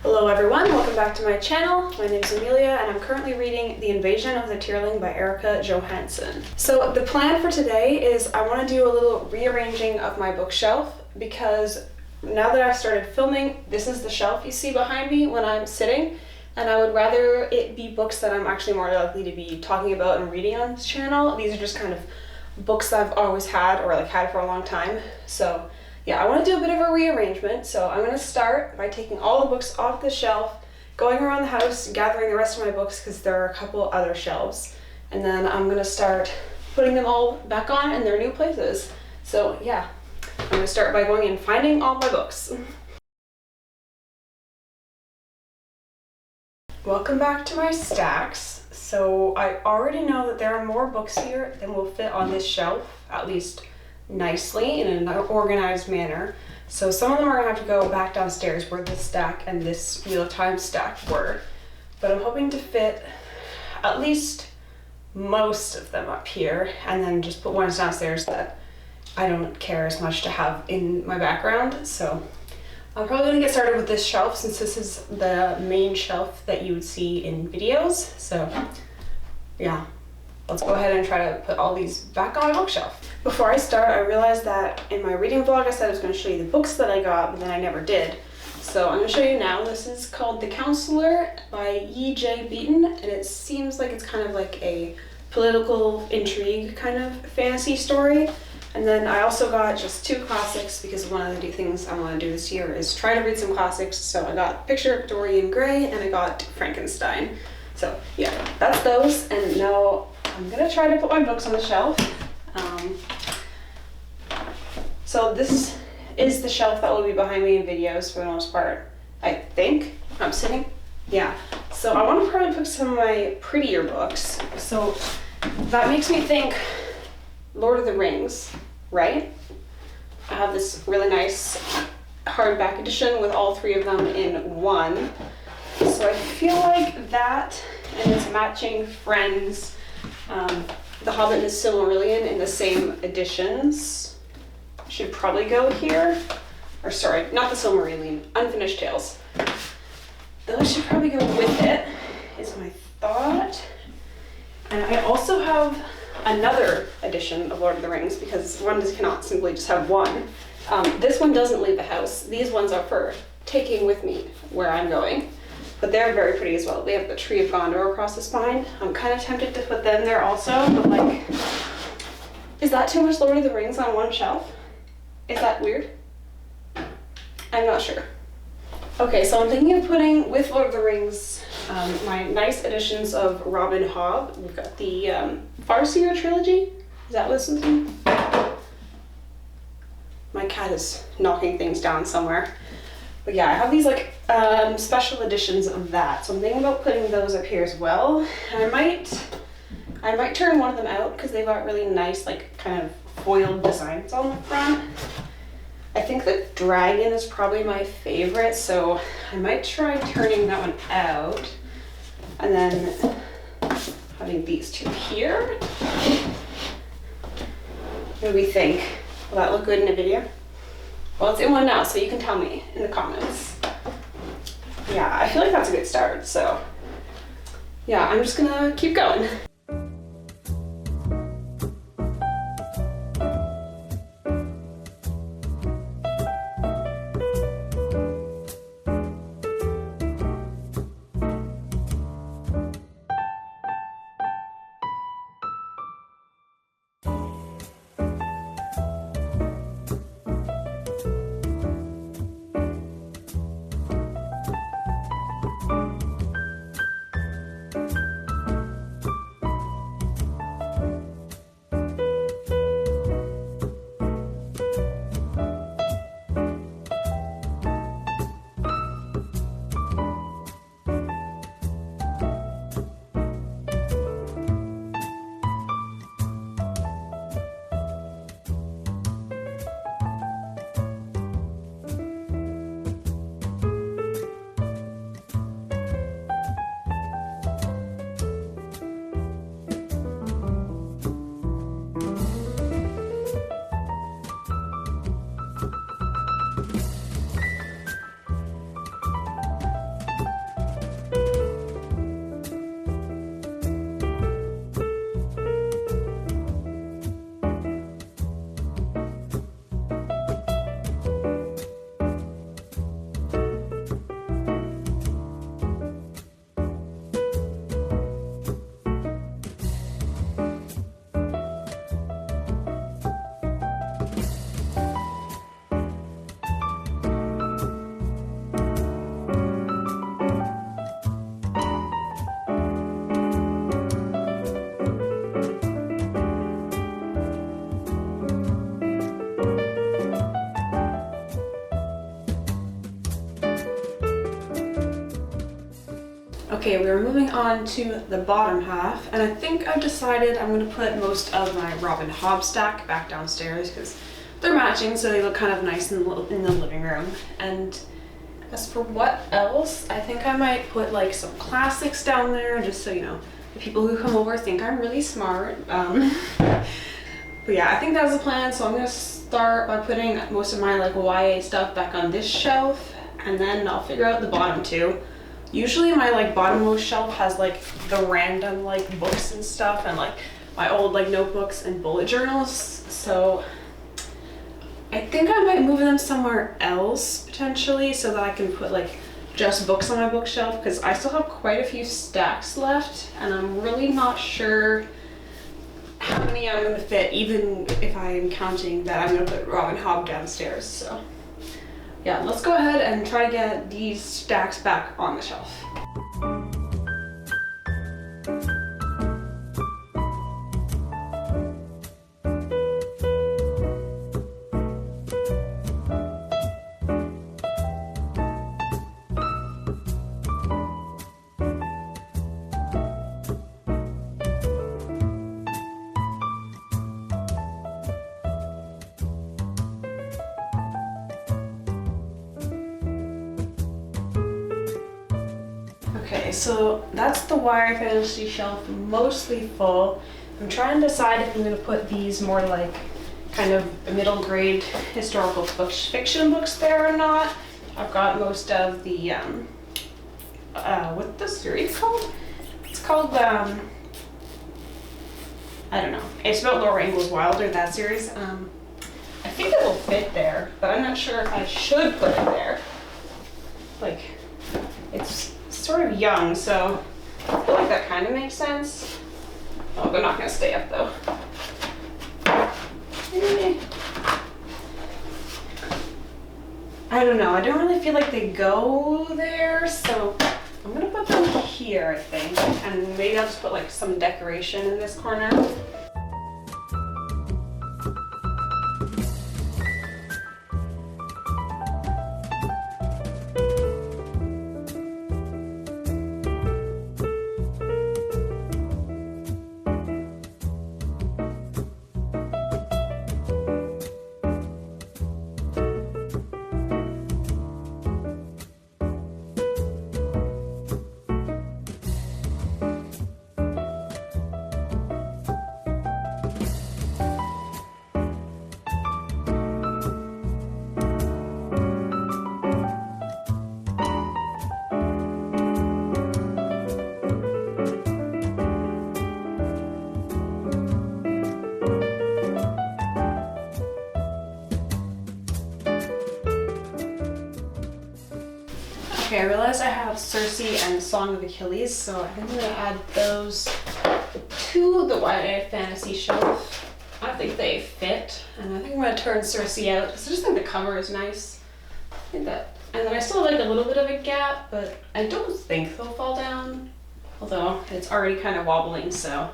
Hello everyone, welcome back to my channel. My name is Amelia and I'm currently reading The Invasion of the Tierling by Erica Johansson. So the plan for today is I want to do a little rearranging of my bookshelf because now that I've started filming, this is the shelf you see behind me when I'm sitting, and I would rather it be books that I'm actually more likely to be talking about and reading on this channel. These are just kind of books that I've always had or had for a long time. So yeah, I want to do a bit of a rearrangement, so I'm going to start by taking all the books off the shelf, going around the house, gathering the rest of my books because there are a couple other shelves, and then I'm going to start putting them all back on in their new places. So yeah, I'm going to start by going and finding all my books. Welcome back to my stacks. So I already know that there are more books here than will fit on this shelf, at least nicely in an organized manner. So some of them are gonna have to go back downstairs where this stack and this Wheel of Time stack were, but I'm hoping to fit at least most of them up here and then just put ones downstairs that I don't care as much to have in my background. So I'm probably gonna get started with this shelf since this is the main shelf that you would see in videos. So yeah, let's go ahead and try to put all these back on my bookshelf. Before I start, I realized that in my reading vlog I said I was going to show you the books that I got, but then I never did. So I'm going to show you now. This is called The Counselor by E.J. Beaton, and it seems like it's kind of like a political intrigue kind of fantasy story. And then I also got just 2 classics because one of the things I want to do this year is try to read some classics. So I got Picture of Dorian Gray and I got Frankenstein. So yeah, that's those. And now I'm gonna try to put my books on the shelf. So this is the shelf that will be behind me in videos for the most part, I think. I'm sitting. Yeah. So I want to probably put some of my prettier books. So that makes me think Lord of the Rings, right? I have this really nice hardback edition with all 3 of them in one. So I feel like that and its matching friends, The Hobbit and the Silmarillion in the same editions, should probably go here. Or sorry, not the Silmarillion, Unfinished Tales. Those should probably go with it, is my thought. And I also have another edition of Lord of the Rings because one just cannot simply just have one. This one doesn't leave the house. These ones are for taking with me where I'm going. But they're very pretty as well. They have the Tree of Gondor across the spine. I'm kind of tempted to put them there also, but is that too much Lord of the Rings on one shelf? Is that weird? I'm not sure. Okay, so I'm thinking of putting with Lord of the Rings my nice editions of Robin Hobb. We've got the Farseer trilogy. Is that what this is in? My cat is knocking things down somewhere. But yeah, I have these special editions of that. So I'm thinking about putting those up here as well. And I might turn one of them out because they've got really nice kind of foiled designs on the front. I think the dragon is probably my favorite, so I might try turning that one out. And then having these 2 here. What do we think? Will that look good in a video? Well, it's in one now, so you can tell me in the comments. Yeah, I feel like that's a good start, so yeah, I'm just gonna keep going. Okay, we're moving on to the bottom half, and I think I've decided I'm going to put most of my Robin Hobb stack back downstairs because they're matching, so they look kind of nice in the living room. And as for what else, I think I might put like some classics down there, just so you know, the people who come over think I'm really smart. But yeah, I think that was the plan, so I'm going to start by putting most of my like YA stuff back on this shelf, and then I'll figure out the bottom too. Usually my like bottommost shelf has like the random like books and stuff and like my old like notebooks and bullet journals, so I think I might move them somewhere else potentially so that I can put like just books on my bookshelf, because I still have quite a few stacks left and I'm really not sure how many I'm going to fit, even if I'm counting that I'm going to put Robin Hobb downstairs. So yeah, let's go ahead and try to get these stacks back on the shelf. Okay, so that's the YA fantasy shelf mostly full. I'm trying to decide if I'm going to put these more like kind of middle grade historical fiction books there or not. I've got most of the, what's the series called? It's called, I don't know. It's about Laura Ingalls Wilder, that series. I think it will fit there, but I'm not sure if I should put it there. Like, it's sort of young, so I feel like that kind of makes sense. Oh, they're not gonna stay up though. I don't know, I don't really feel like they go there, so I'm gonna put them here, I think, and maybe I'll just put like some decoration in this corner. Okay, I realized I have Circe and Song of Achilles, so I think I'm gonna add those to the YA fantasy shelf. I think they fit, and I think I'm gonna turn Circe out because I just think the cover is nice. I think that, and then I still like a little bit of a gap, but I don't think they'll fall down. Although it's already kind of wobbling, so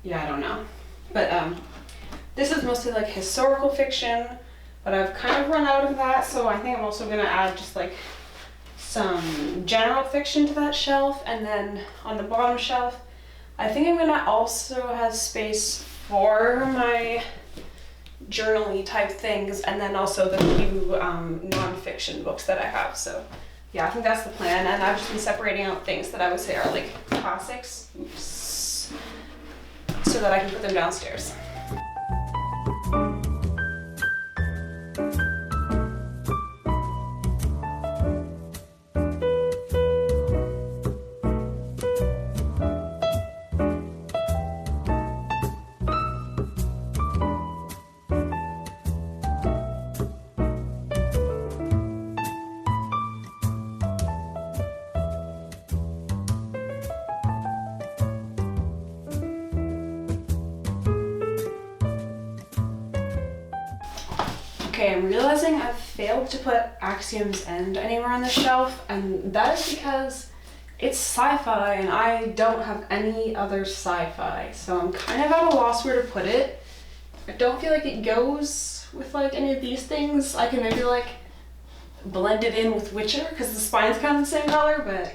yeah, I don't know. But this is mostly like historical fiction, but I've kind of run out of that, so I think I'm also gonna add just like some general fiction to that shelf, and then on the bottom shelf I think I'm gonna also have space for my journaly type things, and then also the few non-fiction books that I have. So yeah, I think that's the plan, and I've just been separating out things that I would say are like classics, oops, so that I can put them downstairs. Okay, I'm realizing I've failed to put Axiom's End anywhere on the shelf, and that is because it's sci-fi and I don't have any other sci-fi, so I'm kind of at a loss where to put it. I don't feel like it goes with like any of these things. I can maybe like blend it in with Witcher because the spine's kind of the same color, but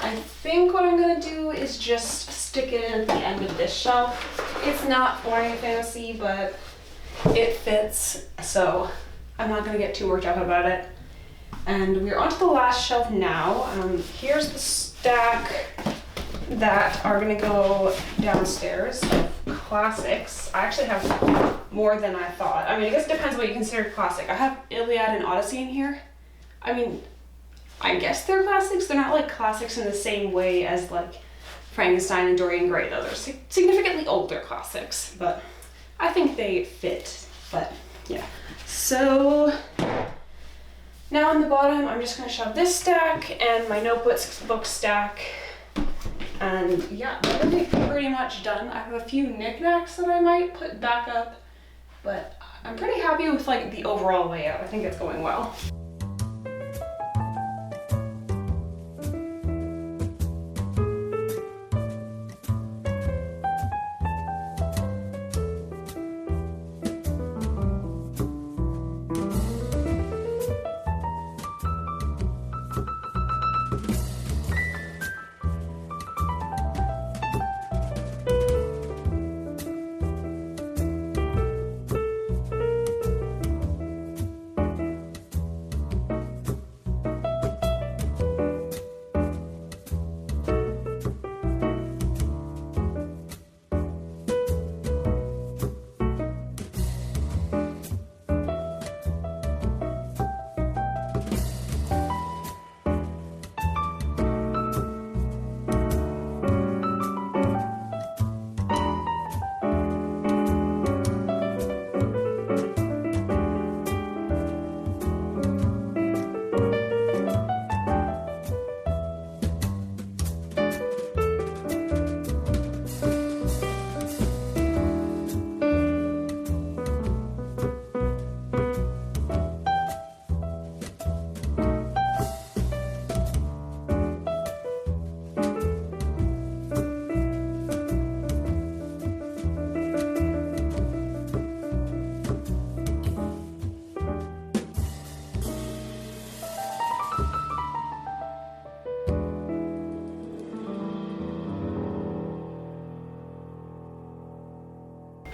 I think what I'm gonna do is just stick it in at the end of this shelf. It's not YA fantasy, but it fits, so I'm not gonna get too worked up about it. And we're on to the last shelf now. Here's the stack that are gonna go downstairs of classics. I actually have more than I thought. I mean, I guess it depends what you consider classic. I have Iliad and Odyssey in here. I mean, I guess they're classics. They're not like classics in the same way as like Frankenstein and Dorian Gray, though. They're significantly older classics, but I think they fit. But yeah. So now on the bottom, I'm just gonna shove this stack and my notebooks book stack. And yeah, that'll be pretty much done. I have a few knickknacks that I might put back up, but I'm pretty happy with like the overall layout. I think it's going well.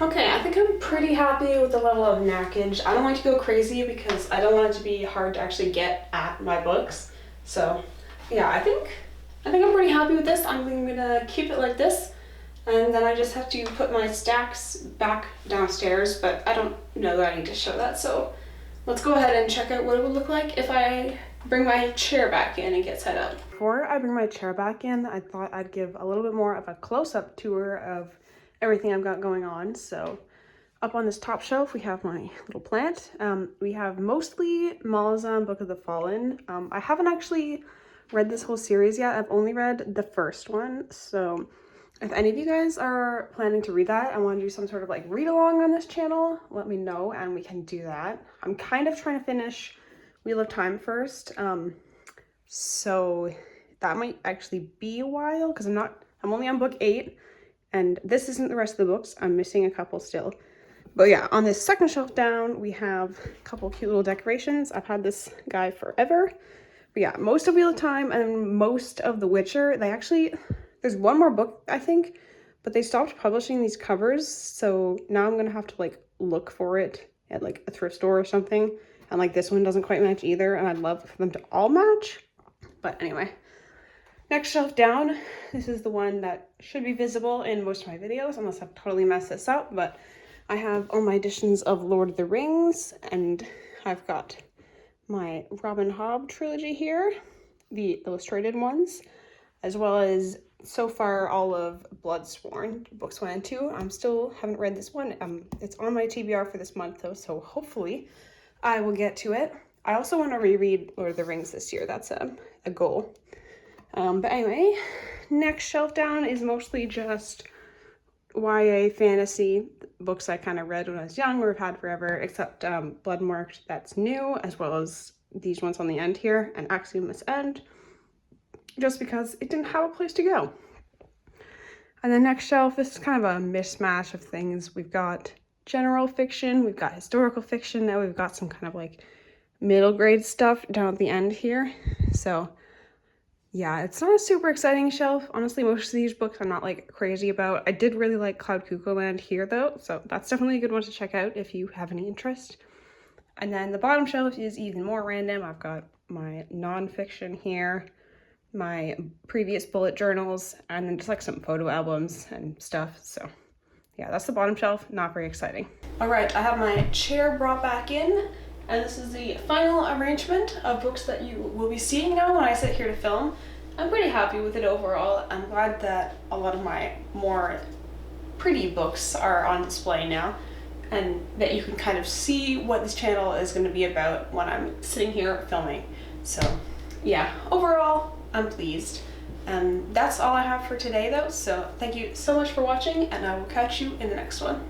Okay, I think I'm pretty happy with the level of knackage. I don't like to go crazy because I don't want it to be hard to actually get at my books. So yeah, I think I'm pretty happy with this. I'm gonna keep it like this, and then I just have to put my stacks back downstairs, but I don't know that I need to show that. So let's go ahead and check out what it would look like if I bring my chair back in and get set up. Before I bring my chair back in, I thought I'd give a little bit more of a close-up tour of everything I've got going on. So up on this top shelf, we have my little plant. We have mostly Malazan Book of the Fallen. I haven't actually read this whole series yet. I've only read the first one. So if any of you guys are planning to read that and want to do some sort of like read along on this channel, let me know and we can do that. I'm kind of trying to finish Wheel of Time first. So that might actually be a while because I'm only on book 8. And this isn't the rest of the books. I'm missing a couple still. But yeah, on this second shelf down, we have a couple cute little decorations. I've had this guy forever. But yeah, most of Wheel of Time and most of The Witcher, there's one more book, I think, but they stopped publishing these covers. So now I'm gonna have to like look for it at like a thrift store or something. And like this one doesn't quite match either. And I'd love for them to all match. But anyway. Next shelf down, this is the one that should be visible in most of my videos, unless I've totally messed this up, but I have all my editions of Lord of the Rings, and I've got my Robin Hobb trilogy here, the illustrated ones, as well as so far all of Bloodsworn, books 1 and 2. Haven't read this one. It's on my TBR for this month though, so hopefully I will get to it. I also want to reread Lord of the Rings this year. That's a goal. But anyway, next shelf down is mostly just YA fantasy books I kind of read when I was young or have had forever, except Bloodmarked, that's new, as well as these ones on the end here, and Axiomus End, just because it didn't have a place to go. And the next shelf, this is kind of a mishmash of things. We've got general fiction, we've got historical fiction, now we've got some kind of like middle grade stuff down at the end here. So Yeah, it's not a super exciting shelf. Honestly, most of these books I'm not like crazy about. I did really like Cloud Cuckoo Land here though, so that's definitely a good one to check out if you have any interest. And then the bottom shelf is even more random. I've got my nonfiction here, my previous bullet journals, and then just like some photo albums and stuff. So yeah, that's the bottom shelf. Not very exciting. All right, I have my chair brought back in, and this is the final arrangement of books that you will be seeing now when I sit here to film. I'm pretty happy with it overall. I'm glad that a lot of my more pretty books are on display now, and that you can kind of see what this channel is going to be about when I'm sitting here filming. So yeah, overall, I'm pleased. That's all I have for today though, so thank you so much for watching, and I will catch you in the next one.